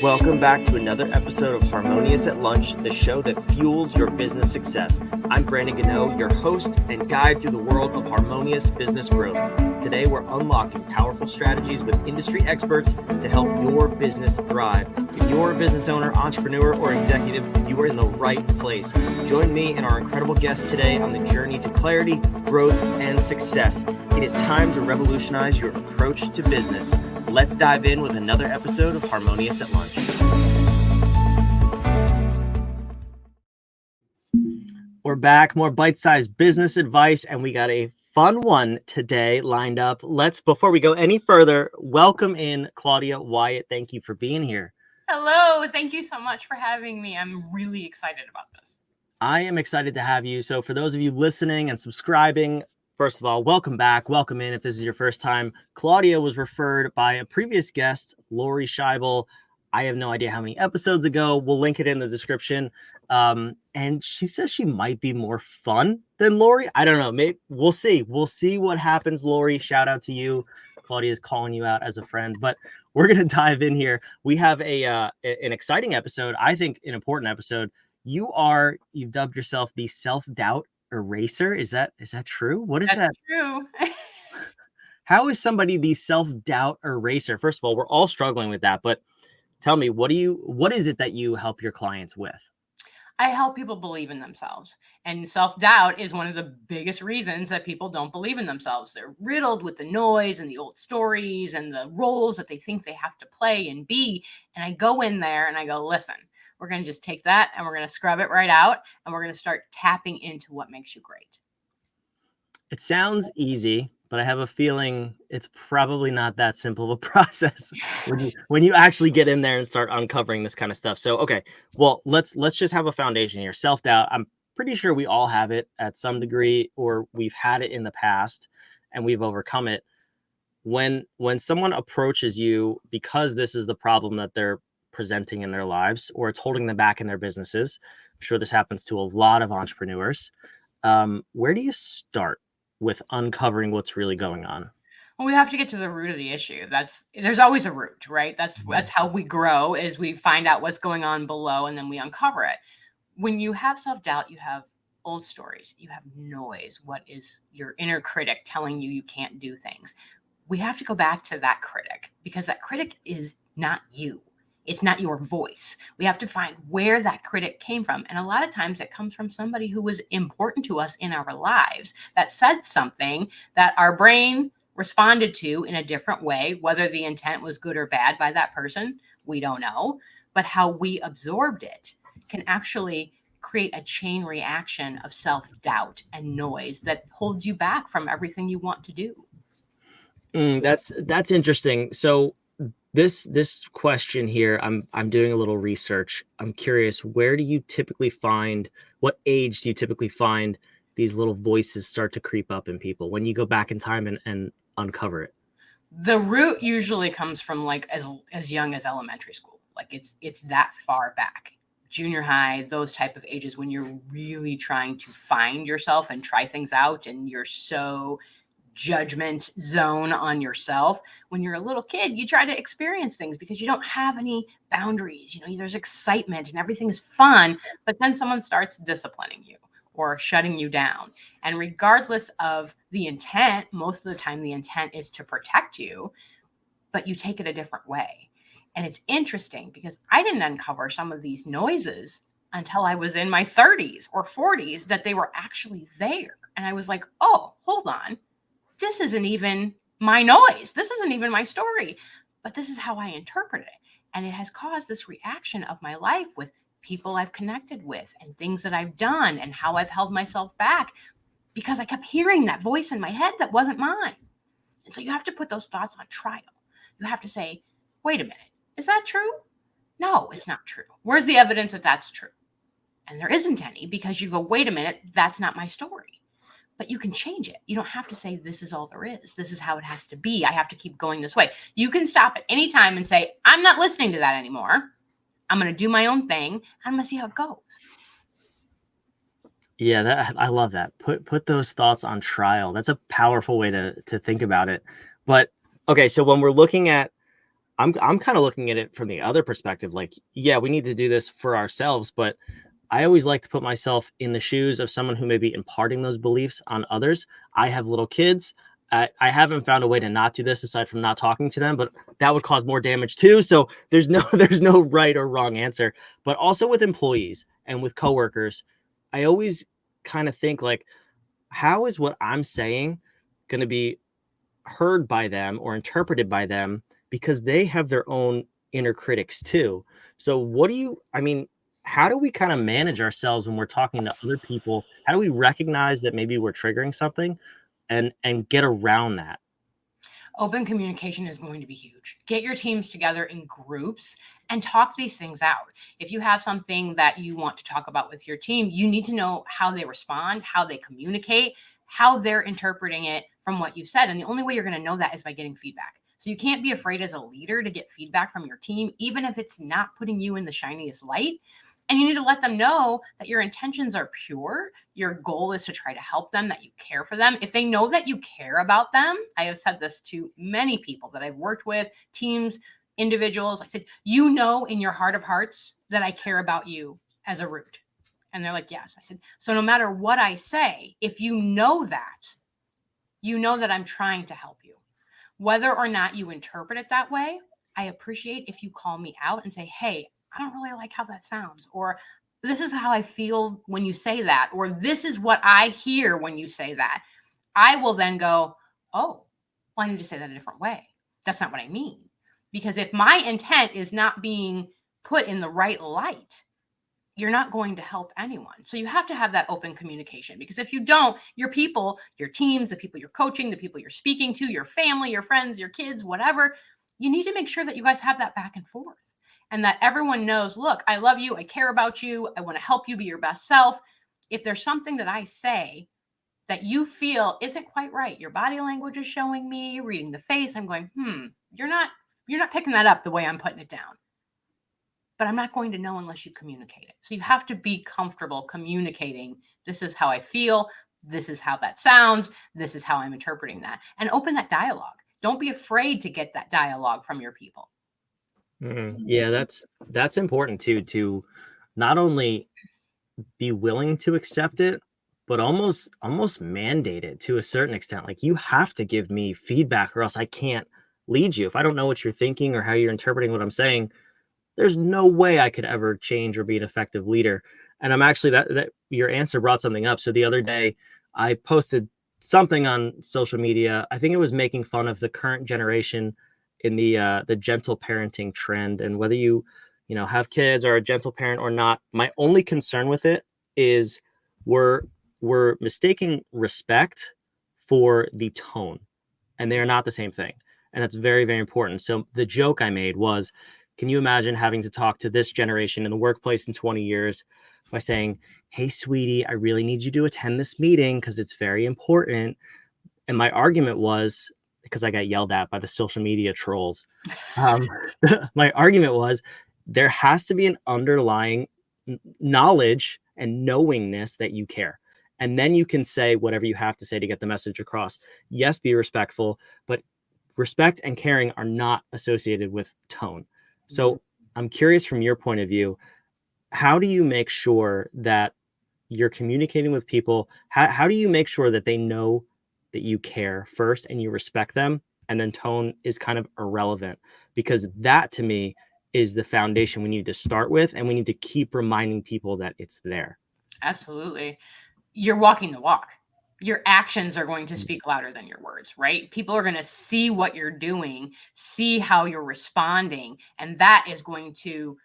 Welcome back to another episode of Harmonious at Lunch, the show that fuels your business success. I'm Brandon Gano, your host and guide through the world of harmonious business growth. Today, we're unlocking powerful strategies with industry experts to help your business thrive. If you're a business owner, entrepreneur, or executive, you are in the right place. Join me and our incredible guests today on the journey to clarity, growth, and success. It is time to revolutionize your approach to business. Let's dive in with another episode of Harmonious at Lunch. We're back, more bite-sized business advice, and we got a fun one today lined up. Before we go any further, welcome in Claudia Wyatt. Thank you for being here. Hello, thank you so much for having me. I'm really excited about this. I am excited to have you. So for those of you listening and subscribing, first of all, welcome back. Welcome in if this is your first time. Claudia was referred by a previous guest, Lori Scheibel. I have no idea how many episodes ago. We'll link it in the description. And she says she might be more fun than Lori. I don't know. Maybe we'll see. We'll see what happens, Lori. Shout out to you. Claudia is calling you out as a friend, but we're going to dive in here. We have an exciting episode. I think an important episode. You've dubbed yourself the self-doubt eraser. Is that true? What is that? That's true. How is somebody the self-doubt eraser? First of all, we're all struggling with that, but tell me, what is it that you help your clients with? I help people believe in themselves. And self-doubt is one of the biggest reasons that people don't believe in themselves. They're riddled with the noise and the old stories and the roles that they think they have to play and be. And I go in there and I go, listen, we're going to just take that and we're going to scrub it right out. And we're going to start tapping into what makes you great. It sounds easy, but I have a feeling it's probably not that simple of a process when you actually get in there and start uncovering this kind of stuff. So, okay, well, let's just have a foundation here. Self-doubt. I'm pretty sure we all have it at some degree, or we've had it in the past and we've overcome it. When someone approaches you because this is the problem that they're presenting in their lives, or it's holding them back in their businesses, I'm sure this happens to a lot of entrepreneurs. Where do you start with uncovering what's really going on? Well, we have to get to the root of the issue. There's always a root, right? That's how we grow, is we find out what's going on below and then we uncover it. When you have self-doubt, you have old stories, you have noise. What is your inner critic telling you can't do things? We have to go back to that critic, because that critic is not you. It's not your voice. We have to find where that critic came from. And a lot of times it comes from somebody who was important to us in our lives, that said something that our brain responded to in a different way. Whether the intent was good or bad by that person, we don't know. But how we absorbed it can actually create a chain reaction of self-doubt and noise that holds you back from everything you want to do. That's interesting. So this question here, I'm doing a little research. I'm curious, what age do you typically find these little voices start to creep up in people when you go back in time and uncover it? The root usually comes from like as young as elementary school. Like it's that far back. Junior high, those type of ages when you're really trying to find yourself and try things out, and you're so judgment zone on yourself. When you're a little kid, you try to experience things because you don't have any boundaries. There's excitement and everything is fun, but then someone starts disciplining you or shutting you down. And regardless of the intent, most of the time the intent is to protect you, but you take it a different way. And it's interesting because I didn't uncover some of these noises until I was in my 30s or 40s, that they were actually there. And I was like, oh, hold on. This isn't even my noise. This isn't even my story, but this is how I interpret it. And it has caused this reaction of my life with people I've connected with and things that I've done and how I've held myself back because I kept hearing that voice in my head that wasn't mine. And so you have to put those thoughts on trial. You have to say, wait a minute, is that true? No, it's not true. Where's the evidence that that's true? And there isn't any, because you go, wait a minute, that's not my story. But you can change it. You don't have to say, this is all there is. This is how it has to be. I have to keep going this way. You can stop at any time and say, I'm not listening to that anymore. I'm going to do my own thing. I'm going to see how it goes. Yeah, I love that. Put those thoughts on trial. That's a powerful way to think about it. But okay, so when we're looking at I'm kind of looking at it from the other perspective. Like, yeah, we need to do this for ourselves, but I always like to put myself in the shoes of someone who may be imparting those beliefs on others. I have little kids. I haven't found a way to not do this aside from not talking to them, but that would cause more damage too. So there's no there's no right or wrong answer. But also with employees and with coworkers, I always kind of think like, how is what I'm saying going to be heard by them or interpreted by them, because they have their own inner critics too. So what do you, I mean, how do we kind of manage ourselves when we're talking to other people? How do we recognize that maybe we're triggering something and get around that? Open communication is going to be huge. Get your teams together in groups and talk these things out. If you have something that you want to talk about with your team, you need to know how they respond, how they communicate, how they're interpreting it from what you've said. And the only way you're going to know that is by getting feedback. So you can't be afraid as a leader to get feedback from your team, even if it's not putting you in the shiniest light. And you need to let them know that your intentions are pure. Your goal is to try to help them, that you care for them. If they know that you care about them, I have said this to many people that I've worked with, teams, individuals. I said, you know, in your heart of hearts that I care about you as a root. And they're like, yes. I said, so no matter what I say, if you know that I'm trying to help you, whether or not you interpret it that way, I appreciate if you call me out and say, hey, I don't really like how that sounds, or this is how I feel when you say that, or this is what I hear when you say that. I will then go, oh, well, I need to say that a different way. That's not what I mean. Because if my intent is not being put in the right light, you're not going to help anyone. So you have to have that open communication, because if you don't, your people, your teams, the people you're coaching, the people you're speaking to, your family, your friends, your kids, whatever, you need to make sure that you guys have that back and forth. And that everyone knows, look, I love you. I care about you. I want to help you be your best self. If there's something that I say that you feel isn't quite right, your body language is showing me, you're reading the face, I'm going, you're not picking that up the way I'm putting it down. But I'm not going to know unless you communicate it. So you have to be comfortable communicating. This is how I feel. This is how that sounds. This is how I'm interpreting that. And open that dialogue. Don't be afraid to get that dialogue from your people. Yeah, that's important too, to not only be willing to accept it, but almost mandate it to a certain extent. Like, you have to give me feedback or else I can't lead you. If I don't know what you're thinking or how you're interpreting what I'm saying, there's no way I could ever change or be an effective leader. And I'm actually, that your answer brought something up. So the other day I posted something on social media. I think it was making fun of the current generation in the gentle parenting trend, and whether you have kids or a gentle parent or not. My only concern with it is we're mistaking respect for the tone, and they are not the same thing. And that's very, very important. So the joke I made was, can you imagine having to talk to this generation in the workplace in 20 years by saying, hey, sweetie, I really need you to attend this meeting because it's very important. And my argument was, because I got yelled at by the social media trolls, um, my argument was, there has to be an underlying knowledge and knowingness that you care. And then you can say whatever you have to say to get the message across. Yes, be respectful, but respect and caring are not associated with tone. So I'm curious, from your point of view, how do you make sure that you're communicating with people? How do you make sure that they know that you care first and you respect them, and then tone is kind of irrelevant? Because that, to me, is the foundation we need to start with, and we need to keep reminding people that it's there. Absolutely. You're walking the walk. Your actions are going to speak louder than your words, right? People are going to see what you're doing, see how you're responding, and that is going to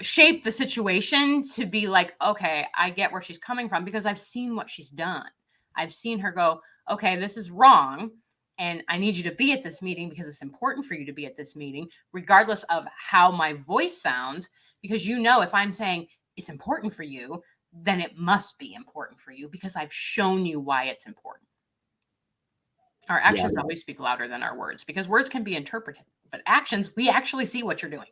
shape the situation to be like, okay, I get where she's coming from because I've seen what she's done. I've seen her go, okay, this is wrong. And I need you to be at this meeting because it's important for you to be at this meeting, regardless of how my voice sounds. Because if I'm saying it's important for you, then it must be important for you because I've shown you why it's important. Our actions always speak louder than our words, because words can be interpreted, but actions, we actually see what you're doing.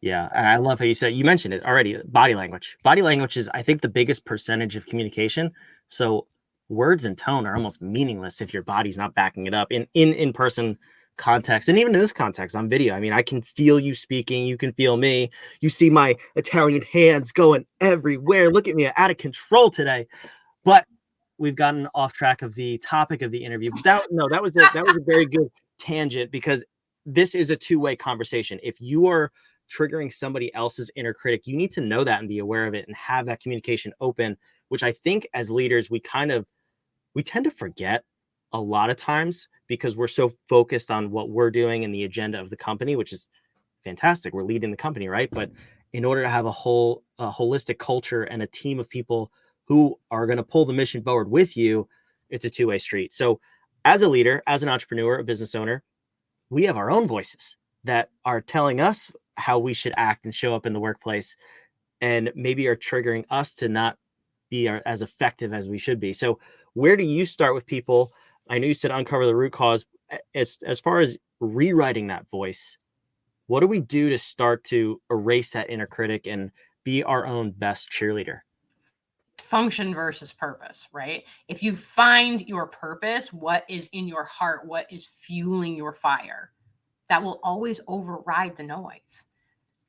Yeah, and I love how you mentioned it already. Body language. Body language is, I think, the biggest percentage of communication. So words and tone are almost meaningless if your body's not backing it up in person context, and even in this context on video, I mean, I can feel you speaking, you can feel me, you see my Italian hands going everywhere. Look at me, out of control today. But we've gotten off track of the topic of the interview. That was a very good tangent, because this is a two-way conversation. If you are triggering somebody else's inner critic, you need to know that and be aware of it and have that communication open, which I think as leaders we tend to forget a lot of times, because we're so focused on what we're doing and the agenda of the company, which is fantastic. We're leading the company, right? But in order to have a holistic culture and a team of people who are going to pull the mission forward with you, it's a two-way street. So as a leader, as an entrepreneur, a business owner, we have our own voices that are telling us how we should act and show up in the workplace, and maybe are triggering us to not be as effective as we should be. So where do you start with people? I know you said uncover the root cause. As far as rewriting that voice, what do we do to start to erase that inner critic and be our own best cheerleader? Function versus purpose, right? If you find your purpose, what is in your heart, what is fueling your fire, that will always override the noise.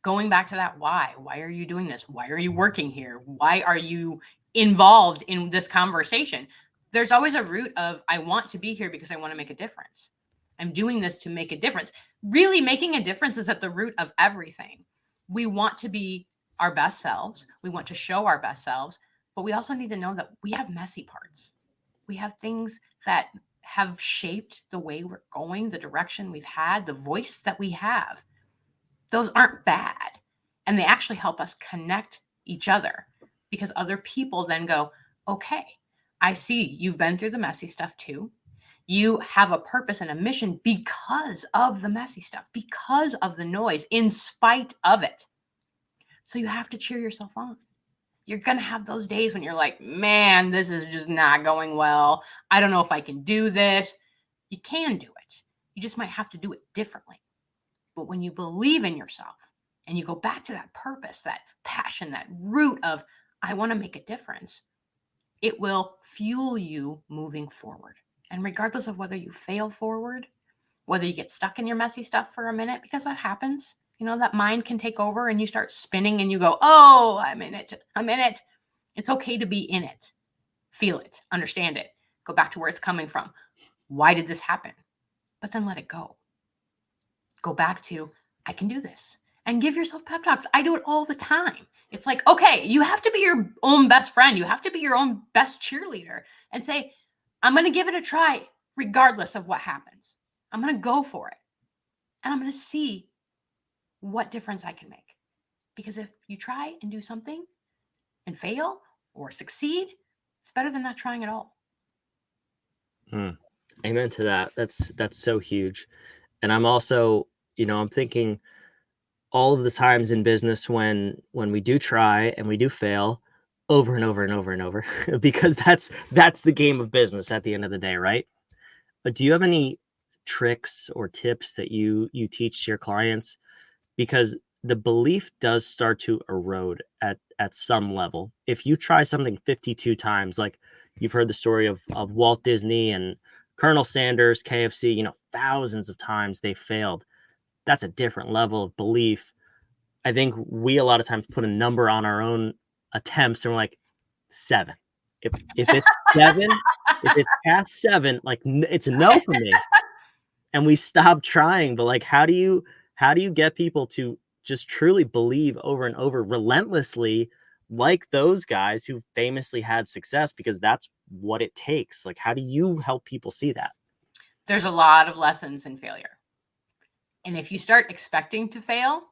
Going back to that why are you doing this? Why are you working here? Why are you involved in this conversation? There's always a root of, I want to be here because I want to make a difference. I'm doing this to make a difference. Really making a difference is at the root of everything. We want to be our best selves. We want to show our best selves, but we also need to know that we have messy parts. We have things that have shaped the way we're going, the direction we've had, the voice that we have. Those aren't bad. And they actually help us connect each other, because other people then go, okay, I see you've been through the messy stuff too. You have a purpose and a mission because of the messy stuff, because of the noise, in spite of it. So you have to cheer yourself on. You're going to have those days when you're like, man, this is just not going well. I don't know if I can do this. You can do it. You just might have to do it differently. But when you believe in yourself and you go back to that purpose, that passion, that root of, I want to make a difference, it will fuel you moving forward. And regardless of whether you fail forward, whether you get stuck in your messy stuff for a minute, because that happens, that mind can take over and you start spinning and you go, oh, I'm in it. It's okay to be in it. Feel it, understand it, go back to where it's coming from. Why did this happen? But then let it go. Go back to, I can do this, and give yourself pep talks. I do it all the time. It's like, okay, you have to be your own best friend. You have to be your own best cheerleader and say, I'm going to give it a try regardless of what happens. I'm going to go for it. And I'm going to see what difference I can make. Because if you try and do something and fail or succeed, it's better than not trying at all. Amen to that. That's so huge. And I'm also, I'm thinking all of the times in business when we do try and we do fail over and over and over and over, because that's the game of business at the end of the day, right? But do you have any tricks or tips that you teach to your clients? Because the belief does start to erode at some level. If you try something 52 times, like you've heard the story of Walt Disney and Colonel Sanders, KFC, thousands of times they failed. That's a different level of belief. I think we a lot of times put a number on our own attempts and we're like 7. If it's 7, if it's past 7, like it's a no for me. And we stop trying. But like, how do you get people to just truly believe over and over relentlessly, like those guys who famously had success? Because that's what it takes. Like, how do you help people see that? There's a lot of lessons in failure. And if you start expecting to fail,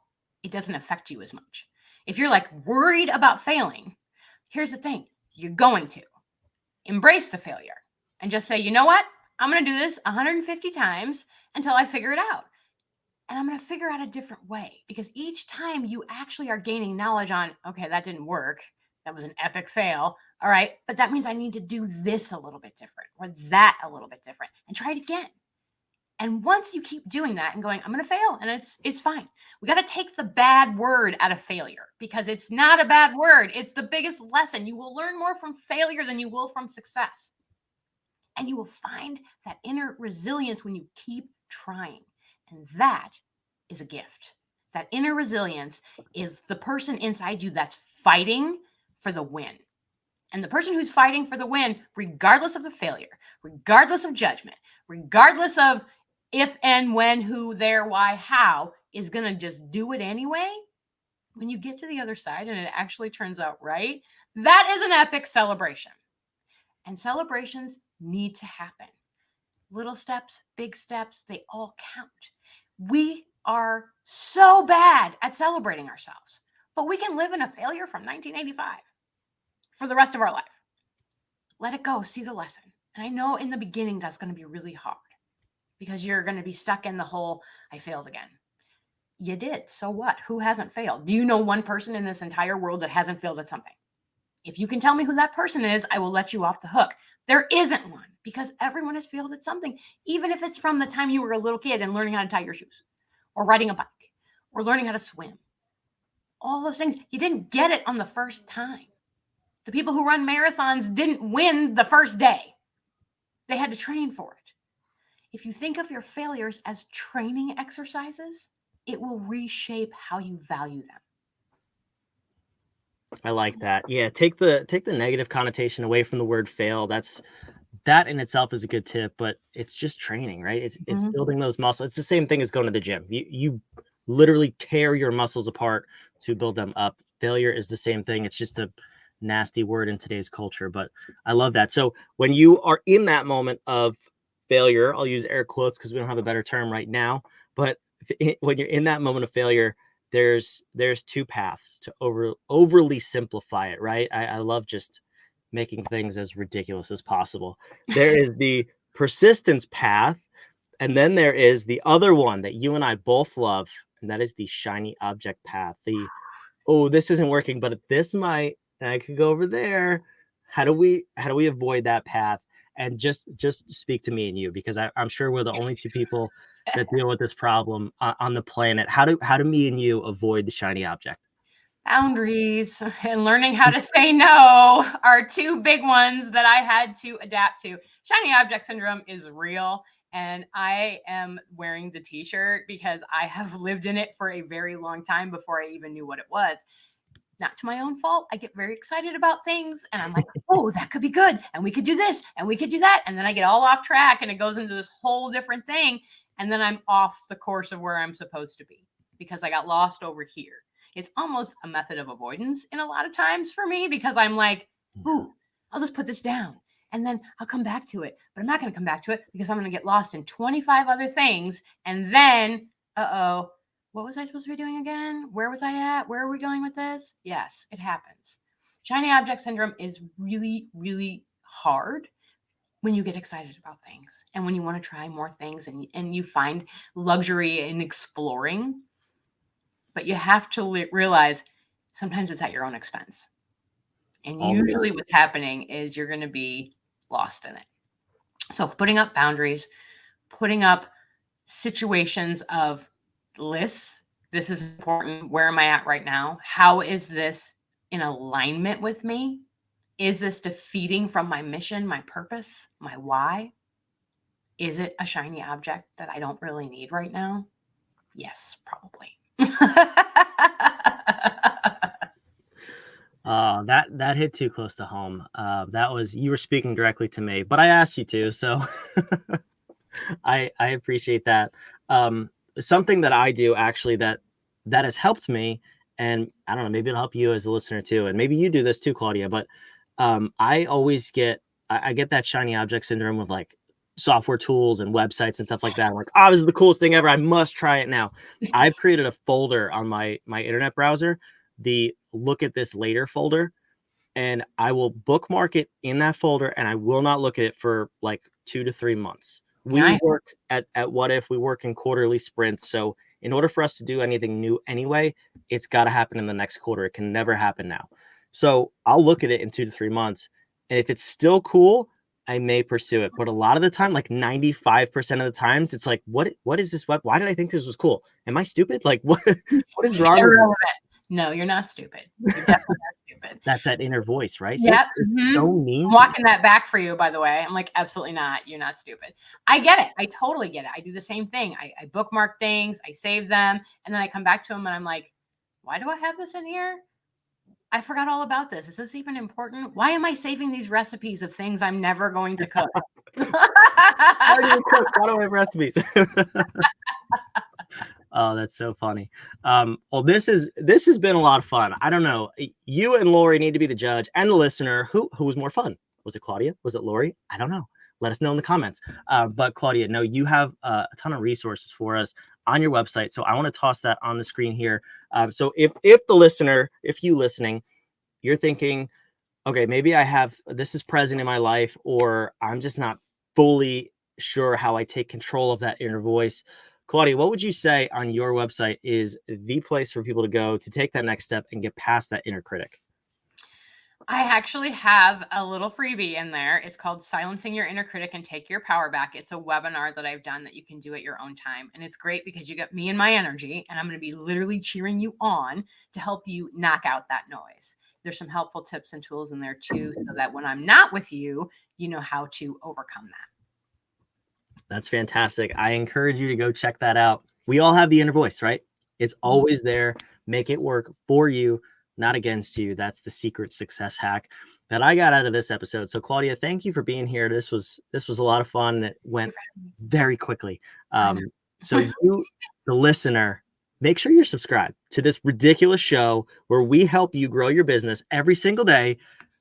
it doesn't affect you as much. If you're like worried about failing, here's the thing. You're going to embrace the failure and just say, you know what? I'm going to do this 150 times until I figure it out. And I'm going to figure out a different way, because each time you actually are gaining knowledge on, okay, that didn't work. That was an epic fail. All right. But that means I need to do this a little bit different, or that a little bit different, and try it again. And once you keep doing that and going, I'm going to fail, and it's fine. We got to take the bad word out of failure, because it's not a bad word. It's the biggest lesson. You will learn more from failure than you will from success. And you will find that inner resilience when you keep trying. And that is a gift. That inner resilience is the person inside you that's fighting for the win. And the person who's fighting for the win, regardless of the failure, regardless of judgment, regardless of if and when, who, there, why, how, is going to just do it anyway. When you get to the other side and it actually turns out right, that is an epic celebration. And celebrations need to happen. Little steps, big steps, they all count. We are so bad at celebrating ourselves, but we can live in a failure from 1985 for the rest of our life. Let it go, see the lesson. And I know in the beginning that's going to be really hard because you're going to be stuck in the whole, I failed again. You did. So what? Who hasn't failed? Do you know one person in this entire world that hasn't failed at something? If you can tell me who that person is, I will let you off the hook. There isn't one because everyone has failed at something, even if it's from the time you were a little kid and learning how to tie your shoes or riding a bike or learning how to swim. All those things, you didn't get it on the first time. The people who run marathons didn't win the first day. They had to train for it. If you think of your failures as training exercises, it will reshape how you value them. I like that. Yeah, take the negative connotation away from the word fail. That in itself is a good tip, but it's just training, right? It's building those muscles. It's the same thing as going to the gym. You literally tear your muscles apart to build them up. Failure is the same thing. It's just a nasty word in today's culture, but I love that. So when you are in that moment of failure, I'll use air quotes because we don't have a better term right now, but when you're in that moment of failure, there's two paths to overly simplify it, right? I love just making things as ridiculous as possible. There is the persistence path, and then there is the other one that you and I both love, and that is the shiny object path. The, oh, this isn't working, but this might, and I could go over there. How do we avoid that path? And just speak to me and you, because I'm sure we're the only two people that deal with this problem on the planet. How do me and you avoid the shiny object? Boundaries and learning how to say no are two big ones that I had to adapt to. Shiny object syndrome is real, and I am wearing the t-shirt because I have lived in it for a very long time before I even knew what it was. Not to my own fault. I get very excited about things and I'm like, oh, that could be good. And we could do this and we could do that. And then I get all off track and it goes into this whole different thing. And then I'm off the course of where I'm supposed to be because I got lost over here. It's almost a method of avoidance in a lot of times for me because I'm like, ooh, I'll just put this down and then I'll come back to it. But I'm not going to come back to it because I'm going to get lost in 25 other things. And then, what was I supposed to be doing again? Where was I at? Where are we going with this? Yes, it happens. Shiny object syndrome is really, really hard when you get excited about things and when you want to try more things and you find luxury in exploring. But you have to realize sometimes it's at your own expense. And usually what's happening is you're going to be lost in it. So putting up boundaries, putting up situations of lists. This is important. Where am I at right now? How is this in alignment with me? Is this defeating from my mission, my purpose, my why? Is it a shiny object that I don't really need right now? Yes, probably. That hit too close to home. You were speaking directly to me, but I asked you to, so I appreciate that. Something that I do actually that has helped me, and I don't know, maybe it'll help you as a listener too, and maybe you do this too, Claudia, but I always get that shiny object syndrome with like software tools and websites and stuff like that. I'm like, oh, this is the coolest thing ever. I must try it now. I've created a folder on my internet browser, the look at this later folder, and I will bookmark it in that folder and I will not look at it for like 2 to 3 months. We work at What If, we work in quarterly sprints. So in order for us to do anything new anyway, it's got to happen in the next quarter. It can never happen now. So I'll look at it in 2 to 3 months. And if it's still cool, I may pursue it. But a lot of the time, like 95% of the times, it's like, what is this web? Why did I think this was cool? Am I stupid? Like what is wrong with me? No, you're not stupid. You're definitely not stupid. That's that inner voice, right? So Yep. it's so mean. I'm walking that back for you, by the way. I'm like, absolutely not. You're not stupid. I get it. I totally get it. I do the same thing. I bookmark things, I save them, and then I come back to them and I'm like, why do I have this in here? I forgot all about this. Is this even important? Why am I saving these recipes of things I'm never going to cook? How do you cook? Why do I have recipes? Oh, that's so funny. Well, this has been a lot of fun. I don't know. You and Lori need to be the judge and the listener. Who was more fun? Was it Claudia? Was it Lori? I don't know. Let us know in the comments. But Claudia, no, you have a ton of resources for us on your website. So I want to toss that on the screen here. So if the listener, if you listening, you're thinking, okay, maybe I have this is present in my life, or I'm just not fully sure how I take control of that inner voice. Claudia, what would you say on your website is the place for people to go to take that next step and get past that inner critic? I actually have a little freebie in there. It's called Silencing Your Inner Critic and Take Your Power Back. It's a webinar that I've done that you can do at your own time. And it's great because you get me and my energy, and I'm going to be literally cheering you on to help you knock out that noise. There's some helpful tips and tools in there too, so that when I'm not with you, you know how to overcome that. That's fantastic. I encourage you to go check that out. We all have the inner voice, right? It's always there. Make it work for you, not against you. That's the secret success hack that I got out of this episode. So Claudia, thank you for being here. This was a lot of fun. It went very quickly. So you, the listener, make sure you're subscribed to this ridiculous show where we help you grow your business every single day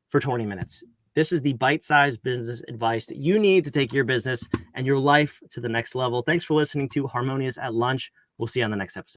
for 20 minutes. This is the bite-sized business advice that you need to take your business and your life to the next level. Thanks for listening to Harmonious at Lunch. We'll see you on the next episode.